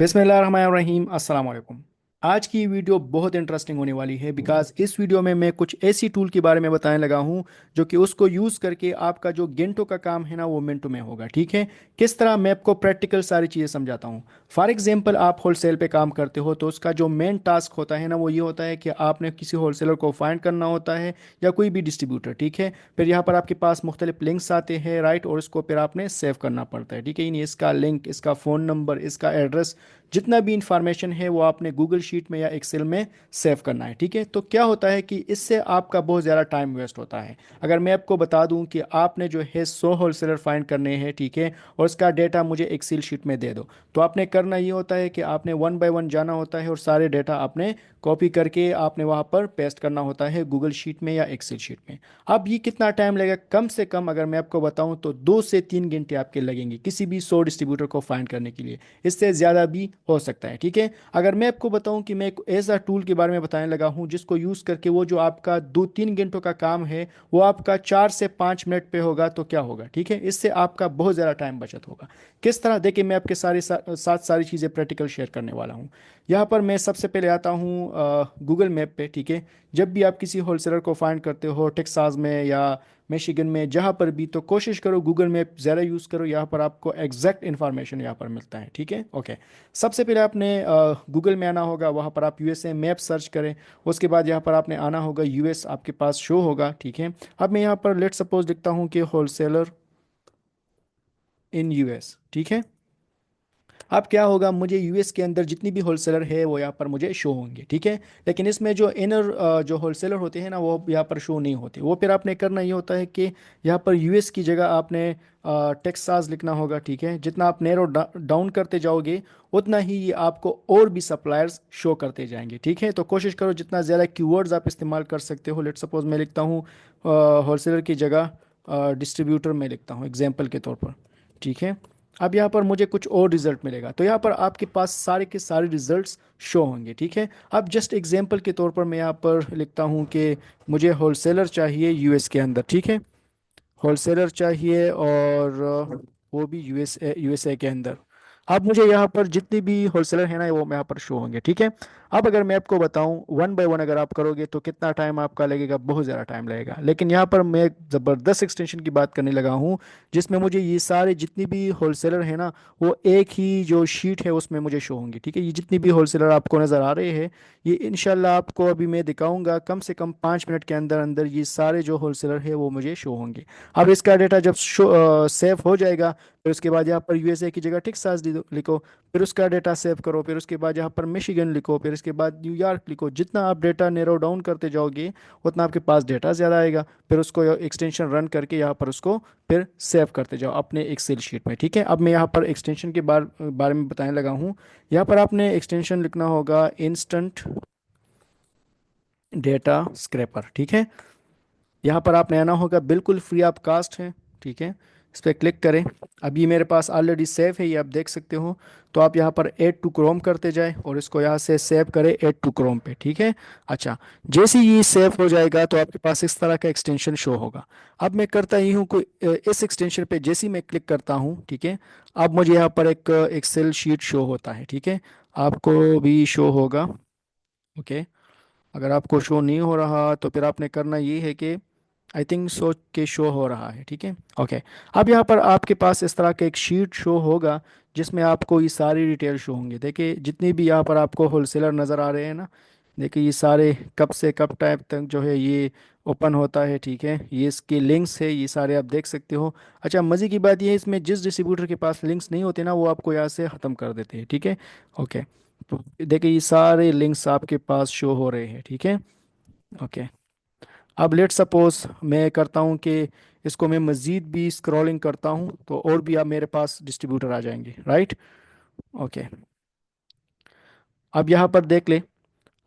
बिस्मिल्लाहिर्रहमानिर्रहीम अस्सलाम वालेकुम। आज की वीडियो बहुत इंटरेस्टिंग होने वाली है बिकॉज इस वीडियो में मैं कुछ ऐसी टूल के बारे में बताने लगा हूं जो कि उसको यूज़ करके आपका जो घंटों का काम है ना वो मिनटों में होगा। ठीक है, किस तरह मैं आपको प्रैक्टिकल सारी चीज़ें समझाता हूं। फॉर एग्जांपल आप होलसेल पे काम करते हो तो उसका जो मेन टास्क होता है ना वो ये होता है कि आपने किसी होलसेलर को फाइंड करना होता है या कोई भी डिस्ट्रीब्यूटर। ठीक है, फिर यहाँ पर आपके पास मुख्तलिफ लिंक्स आते हैं, राइट, और इसको फिर आपने सेव करना पड़ता है। ठीक है, यानी इसका लिंक, इसका फ़ोन नंबर, इसका एड्रेस, जितना भी इंफॉर्मेशन है वो आपने गूगल शीट में या एक्सेल में सेव करना है। ठीक है, तो क्या होता है कि इससे आपका बहुत ज़्यादा टाइम वेस्ट होता है। अगर मैं आपको बता दूं कि आपने जो है 100 होलसेलर फाइंड करने हैं, ठीक है, और उसका डेटा मुझे एक्सेल शीट में दे दो, तो आपने करना ये होता है कि आपने वन बाय वन जाना होता है और सारे डेटा आपने कॉपी करके आपने वहाँ पर पेस्ट करना होता है गूगल शीट में या एक्सेल शीट में। अब ये कितना टाइम लगेगा? कम से कम अगर मैं आपको बताऊं तो 2 से 3 घंटे आपके लगेंगे किसी भी 100 डिस्ट्रीब्यूटर को फाइंड करने के लिए। इससे ज़्यादा भी हो सकता है। ठीक है, अगर मैं आपको बताऊं कि मैं एक ऐसा टूल के बारे में बताने लगा हूं जिसको यूज़ करके वो जो आपका 2-3 घंटों का काम है वो आपका 4 से 5 मिनट पे होगा, तो क्या होगा? ठीक है, इससे आपका बहुत ज़्यादा टाइम बचत होगा। किस तरह? देखिए, मैं आपके साथ सारी चीज़ें प्रैक्टिकल शेयर करने वाला हूँ। यहाँ पर मैं सबसे पहले आता हूँ गूगल मैप पे। ठीक है, जब भी आप किसी होलसेलर को फाइंड करते हो टेक्सास में या मिशिगन में, जहाँ पर भी, तो कोशिश करो गूगल मैप ज़्यादा यूज़ करो। यहाँ पर आपको एग्जैक्ट इन्फॉर्मेशन यहाँ पर मिलता है। ठीक है, ओके। सबसे पहले आपने गूगल में आना होगा, वहाँ पर आप यूएसए मैप सर्च करें। उसके बाद यहाँ पर आपने आना होगा, यूएस आपके पास शो होगा। ठीक है, अब मैं यहाँ पर लेट सपोज लिखता हूँ कि होलसेलर इन यूएस। ठीक है, अब क्या होगा, मुझे यूएस के अंदर जितनी भी होलसेलर है वो यहाँ पर मुझे शो होंगे। ठीक है, लेकिन इसमें जो इनर जो होलसेलर होते हैं ना वो यहाँ पर शो नहीं होते। वो फिर आपने करना ये होता है कि यहाँ पर यूएस की जगह आपने टेक्सास लिखना होगा। ठीक है, जितना आप नैरो डाउन करते जाओगे उतना ही ये आपको और भी सप्लायर्स शो करते जाएंगे। ठीक है, तो कोशिश करो जितना ज़्यादा कीवर्ड्स आप इस्तेमाल कर सकते हो। लेट सपोज मैं लिखता हूँ होलसेलर की जगह डिस्ट्रीब्यूटर में लिखता हूँ एग्जाम्पल के तौर पर। ठीक है, अब यहाँ पर मुझे कुछ और रिजल्ट मिलेगा, तो यहाँ पर आपके पास सारे के सारे रिजल्ट्स शो होंगे। ठीक है, अब जस्ट एग्जांपल के तौर पर मैं यहाँ पर लिखता हूँ कि मुझे होलसेलर चाहिए यूएस के अंदर। ठीक है, होलसेलर चाहिए और वो भी यूएसए के अंदर। अब मुझे यहाँ पर जितनी भी होलसेलर है ना वो यहाँ पर शो होंगे। ठीक है, अब अगर मैं आपको बताऊं वन बाय वन अगर आप करोगे तो कितना टाइम आपका लगेगा? बहुत ज़्यादा टाइम लगेगा। लेकिन यहाँ पर मैं एक ज़बरदस्त एक्सटेंशन की बात करने लगा हूँ जिसमें मुझे ये सारे जितनी भी होलसेलर है ना वो एक ही जो शीट है उसमें मुझे शो होंगे। ठीक है, ये जितनी भी होलसेलर आपको नज़र आ रहे हैं ये इंशाल्लाह आपको अभी मैं दिखाऊंगा कम से कम 5 मिनट के अंदर अंदर ये सारे जो होलसेलर है वो मुझे शो होंगे। अब इसका डेटा जब सेव हो जाएगा फिर उसके बाद यहाँ पर यूएसए की जगह टेक्सास लिखो, फिर उसका डेटा सेव करो, फिर उसके बाद यहाँ पर मिशिगन लिखो, फिर इसके बाद न्यूयॉर्क लिखो। जितना आप डेटा नैरो डाउन करते जाओगे उतना आपके पास डेटा ज़्यादा आएगा। फिर उसको एक्सटेंशन रन करके यहाँ पर उसको फिर सेव करते जाओ अपने एक्सेल शीट में। ठीक है, अब मैं यहाँ पर एक्सटेंशन के बारे में बताने लगा हूँ। यहाँ पर आपने एक्सटेंशन लिखना होगा इंस्टेंट डेटा स्क्रैपर। ठीक है, यहाँ पर आपने आना होगा, बिल्कुल फ्री ऑफ कास्ट है। ठीक है, इस पर क्लिक करें। अब ये मेरे पास ऑलरेडी सेव है, ये आप देख सकते हो। तो आप यहाँ पर ऐड टू क्रोम करते जाएं और इसको यहाँ से सेव करें ऐड टू क्रोम पे। ठीक है, अच्छा, जैसे ही ये सेव हो जाएगा तो आपके पास इस तरह का एक्सटेंशन शो होगा। अब मैं करता ही हूँ कोई इस एक्सटेंशन पे जैसे ही मैं क्लिक करता हूँ, ठीक है, अब मुझे यहाँ पर एक एक्सेल शीट शो होता है। ठीक है, आपको भी शो होगा। ओके, अगर आपको शो नहीं हो रहा तो फिर आपने करना ये है कि आई थिंक सो के शो हो रहा है। ठीक है, ओके। अब यहाँ पर आपके पास इस तरह का एक शीट शो होगा जिसमें आपको ये सारी डिटेल शो होंगे। देखिए, जितनी भी यहाँ पर आपको होलसेलर नज़र आ रहे हैं ना, देखिए ये सारे कब से कब टाइप तक जो है ये ओपन होता है। ठीक है, ये इसके लिंक्स है, ये सारे आप देख सकते हो। अच्छा, मज़े की बात ये है इसमें जिस डिस्ट्रीब्यूटर के पास लिंक्स नहीं होते ना वो आपको यहाँ से ख़त्म कर देते हैं। ठीक है, ओके। तो देखिए ये सारे लिंक्स आपके पास शो हो रहे हैं। ठीक है, ओके। अब लेट सपोज मैं करता हूँ कि इसको मैं मज़ीद भी स्क्रॉलिंग करता हूँ तो और भी आप मेरे पास डिस्ट्रीब्यूटर आ जाएंगे, राइट, ओके। अब यहाँ पर देख ले,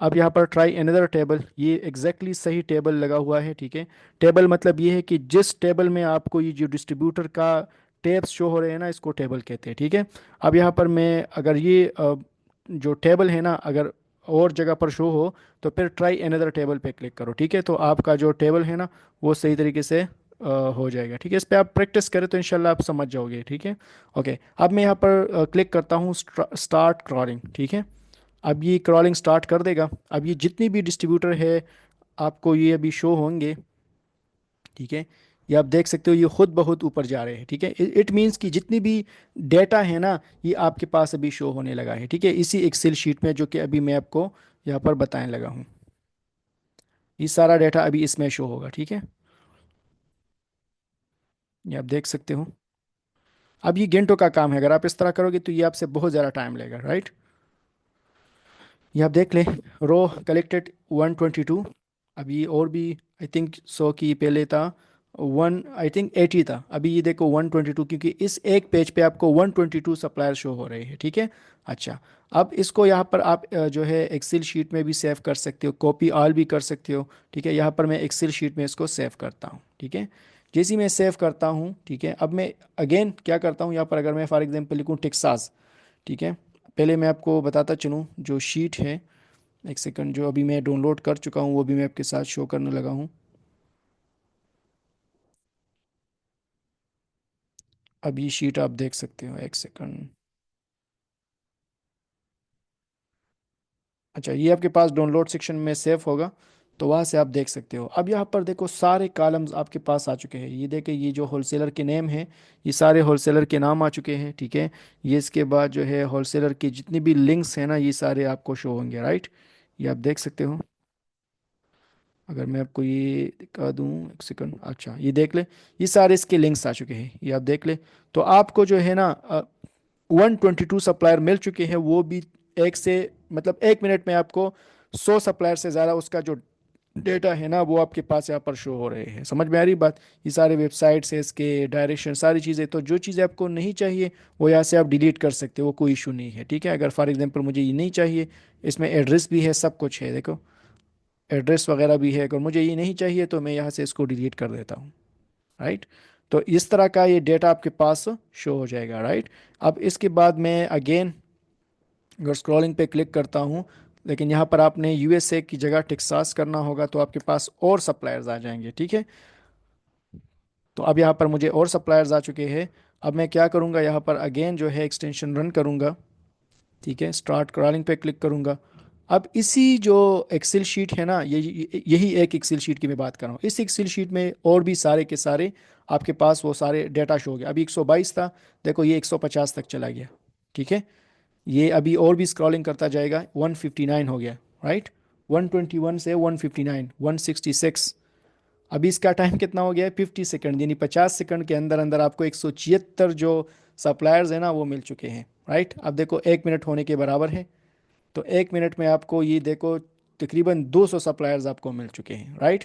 अब यहाँ पर ट्राई अनदर टेबल, ये एग्जैक्टली सही टेबल लगा हुआ है। ठीक है, टेबल मतलब ये है कि जिस टेबल में आपको ये जो डिस्ट्रीब्यूटर का टैब्स शो हो रहे हैं ना इसको टेबल कहते हैं। ठीक है, अब यहाँ पर मैं अगर ये जो टेबल है ना अगर और जगह पर शो हो तो फिर ट्राई अनदर टेबल पे क्लिक करो। ठीक है, तो आपका जो टेबल है ना वो सही तरीके से हो जाएगा। ठीक है, इस पर आप प्रैक्टिस करें तो इंशाल्लाह आप समझ जाओगे। ठीक है। ओके, अब मैं यहाँ पर क्लिक करता हूँ स्टार्ट क्रॉलिंग। ठीक है, अब ये क्रॉलिंग स्टार्ट कर देगा। अब ये जितनी भी डिस्ट्रीब्यूटर है आपको ये अभी शो होंगे। ठीक है, ये आप देख सकते हो ये खुद ब खुद ऊपर जा रहे हैं। ठीक है, इट मीन्स कि जितनी भी डेटा है ना ये आपके पास अभी शो होने लगा है। ठीक है, इसी एक्सेल शीट में जो कि अभी मैं आपको यहाँ पर बताने लगा हूँ, ये सारा डेटा अभी इसमें शो होगा। ठीक है, ये आप देख सकते हो। अब ये घंटों का काम है, अगर आप इस तरह करोगे तो ये आपसे बहुत ज़्यादा टाइम लेगा, राइट। ये आप देख लें, रो कलेक्टेड 122। अभी और भी आई थिंक 100 की पहले था, वन आई थिंक 80 था। अभी ये देखो 122, क्योंकि इस एक पेज पे आपको 122 सप्लायर शो हो रहे हैं। ठीक है। अच्छा, अब इसको यहाँ पर आप जो है एक्सेल शीट में भी सेव कर सकते हो, कॉपी ऑल भी कर सकते हो। ठीक है, यहाँ पर मैं एक्सेल शीट में इसको सेव करता हूँ। ठीक है, जैसे ही मैं सेव करता हूँ, ठीक है, अब मैं अगेन क्या करता हूँ यहाँ पर, अगर मैं फॉर एग्जांपल लिखूँ टेक्सास। ठीक है, पहले मैं आपको बताता चलूँ जो शीट है, एक सेकंड, जो अभी मैं डाउनलोड कर चुका हूँ वो भी मैं आपके साथ शो करने लगा हूँ। अब ये शीट आप देख सकते हो, एक सेकंड। अच्छा, ये आपके पास डाउनलोड सेक्शन में सेव होगा, तो वहाँ से आप देख सकते हो। अब यहाँ पर देखो सारे कॉलम्स आपके पास आ चुके हैं। ये देखे, ये जो होलसेलर के नेम है, ये सारे होलसेलर के नाम आ चुके हैं। ठीक है, ये इसके बाद जो है होलसेलर की जितनी भी लिंक्स हैं ना ये सारे आपको शो होंगे, राइट। ये आप देख सकते हो। अगर मैं आपको ये दिखा दूँ, एक सेकंड, अच्छा ये देख ले, ये सारे इसके लिंक्स आ चुके हैं, ये आप देख ले। तो आपको जो है ना 122 सप्लायर मिल चुके हैं, वो भी एक से मतलब 1 मिनट में आपको 100 सप्लायर से ज़्यादा उसका जो डेटा है ना वो आपके पास यहाँ पर शो हो रहे हैं। समझ में आ रही बात। ये सारे वेबसाइट्स है, इसके डायरेक्शन, सारी चीज़ें, तो जो चीज़ें आपको नहीं चाहिए वो यहाँ से आप डिलीट कर सकते हो, वो कोई इशू नहीं है। ठीक है, अगर फॉर एग्जांपल मुझे ये नहीं चाहिए, इसमें एड्रेस भी है, सब कुछ है, देखो एड्रेस वगैरह भी है, अगर मुझे ये नहीं चाहिए तो मैं यहाँ से इसको डिलीट कर देता हूँ, राइट। तो इस तरह का ये डेटा आपके पास शो हो जाएगा, राइट। अब इसके बाद मैं अगेन अगर स्क्रॉलिंग पे क्लिक करता हूँ, लेकिन यहाँ पर आपने यूएसए की जगह टेक्सास करना होगा, तो आपके पास और सप्लायर्स आ जाएंगे। ठीक है, तो अब यहाँ पर मुझे और सप्लायर्स आ चुके हैं। अब मैं क्या करूँगा, यहाँ पर अगेन जो है एक्सटेंशन रन करूँगा। ठीक है, स्टार्ट क्रॉलिंग पे क्लिक करूंगा। अब इसी जो एक्सेल शीट है ना, यही एक एक्सेल शीट की मैं बात कर रहा हूँ। इस एक्सेल शीट में और भी सारे के सारे आपके पास वो सारे डेटा शो हो गया। अभी 122 था, देखो ये 150 तक चला गया। ठीक है, ये अभी और भी स्क्रॉलिंग करता जाएगा, 159 हो गया, राइट। 121 से 159, 166। अभी इसका टाइम कितना हो गया है, 50 सेकंड, यानी 50 सेकंड के अंदर अंदर आपको 176 जो सप्लायर्स है ना वो मिल चुके हैं, राइट। अब देखो 1 मिनट होने के बराबर है, तो 1 मिनट में आपको ये देखो तकरीबन 200 सप्लायर्स आपको मिल चुके हैं, राइट।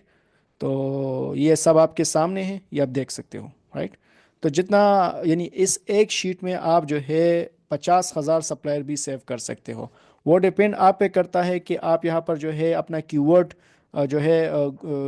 तो ये सब आपके सामने है, ये आप देख सकते हो, राइट। तो जितना, यानी इस एक शीट में आप जो है 50,000 सप्लायर भी सेव कर सकते हो। वो डिपेंड आप पे करता है कि आप यहाँ पर जो है अपना कीवर्ड जो है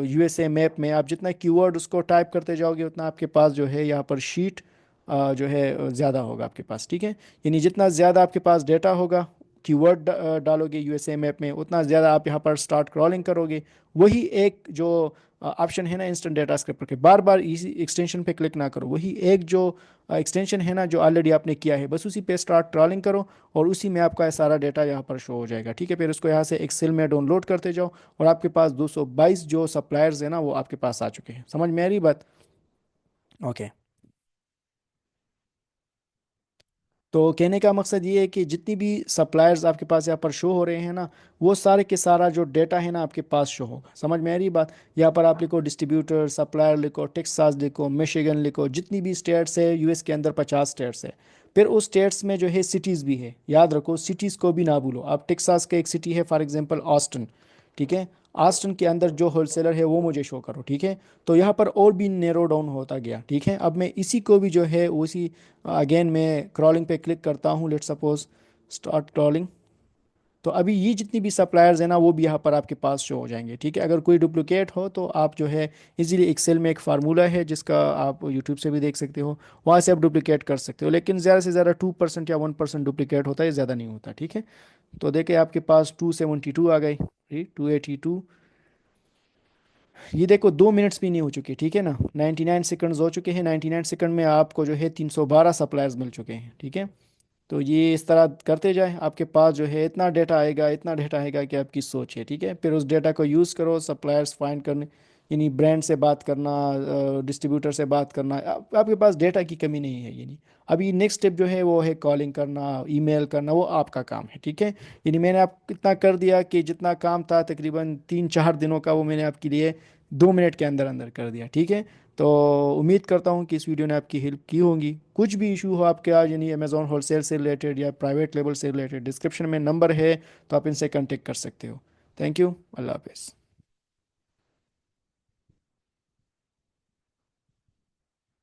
यूएसए मैप में आप जितना कीवर्ड उसको टाइप करते जाओगे उतना आपके पास जो है यहाँ पर शीट जो है ज़्यादा होगा आपके पास। ठीक है, यानी जितना ज़्यादा आपके पास डेटा होगा, कीवर्ड डालोगे यूएसए मैप में, उतना ज़्यादा आप यहाँ पर स्टार्ट क्रॉलिंग करोगे। वही एक जो ऑप्शन है ना इंस्टेंट डेटा स्क्रैपर के, बार बार इसी एक्सटेंशन पे क्लिक ना करो, वही एक जो एक्सटेंशन है ना जो ऑलरेडी आपने किया है, बस उसी पे स्टार्ट क्रॉलिंग करो और उसी में आपका सारा डेटा यहाँ पर शो हो जाएगा। ठीक है, फिर उसको यहाँ से एक्सेल में डाउनलोड करते जाओ और आपके पास 222 जो सप्लायर्स है ना वो आपके पास आ चुके हैं। समझ में आ रही बात। ओके, तो कहने का मकसद ये है कि जितनी भी सप्लायर्स आपके पास यहाँ पर शो हो रहे हैं ना, वो सारे के सारा जो डेटा है ना आपके पास शो होगा। समझ में आ रही बात। यहाँ पर आप लिखो डिस्ट्रीब्यूटर, सप्लायर लिखो, टेक्सास लिखो, मिशिगन लिखो, जितनी भी स्टेट्स है यूएस के अंदर 50 स्टेट्स है। फिर उस स्टेट्स में जो है सिटीज़ भी है, याद रखो सिटीज़ को भी ना भूलो। आप टेक्सास का एक सिटी है फॉर एग्जांपल ऑस्टन। ठीक है, ऑस्टन के अंदर जो होलसेलर है वो मुझे शो करो। ठीक है, तो यहाँ पर और भी नैरो डाउन होता गया। ठीक है, अब मैं इसी को भी जो है उसी अगेन मैं क्रॉलिंग पे क्लिक करता हूँ, लेट सपोज स्टार्ट क्रॉलिंग। तो अभी ये जितनी भी सप्लायर्स है ना वो भी यहाँ पर आपके पास शो हो जाएंगे। ठीक है, अगर कोई डुप्लीकेट हो तो आप जो है इजीली एक्सेल में एक फार्मूला है जिसका आप यूट्यूब से भी देख सकते हो, वहाँ से आप डुप्लीकेट कर सकते हो, लेकिन ज़्यादा से ज़्यादा 2% या 1% डुप्लीकेट होता है, ज़्यादा नहीं होता। ठीक है, तो देखिए आपके पास 272 आ गई, 282, ये देखो 2 मिनट्स भी नहीं हो चुके, ठीक है ना, 99 सेकंड्स हो चुके हैं। 99 सेकंड में आपको जो है 312 सप्लायर्स मिल चुके हैं, ठीक है। तो ये इस तरह करते जाए, आपके पास जो है इतना डेटा आएगा, इतना डेटा आएगा कि आपकी सोच है, ठीक है। फिर उस डेटा को यूज़ करो सप्लायर्स फाइंड करने, यानी ब्रांड से बात करना, डिस्ट्रीब्यूटर से बात करना। आपके पास डेटा की कमी नहीं है, यानी अभी नेक्स्ट स्टेप जो है वो है कॉलिंग करना, ईमेल करना, वो आपका काम है, ठीक है। यानी मैंने आप इतना कर दिया कि जितना काम था तकरीबन 3-4 दिनों का, वो मैंने आपके लिए 2 मिनट के अंदर अंदर कर दिया, ठीक है। तो उम्मीद करता हूँ कि इस वीडियो ने आपकी हेल्प की होगी। कुछ भी इशू हो आपके आज, यानी अमेज़ॉन होलसेल से रिलेटेड या प्राइवेट लेवल से रिलेटेड, डिस्क्रिप्शन में नंबर है, तो आप इनसे कांटेक्ट कर सकते हो। Thank you. अल्लाह हाफिज़।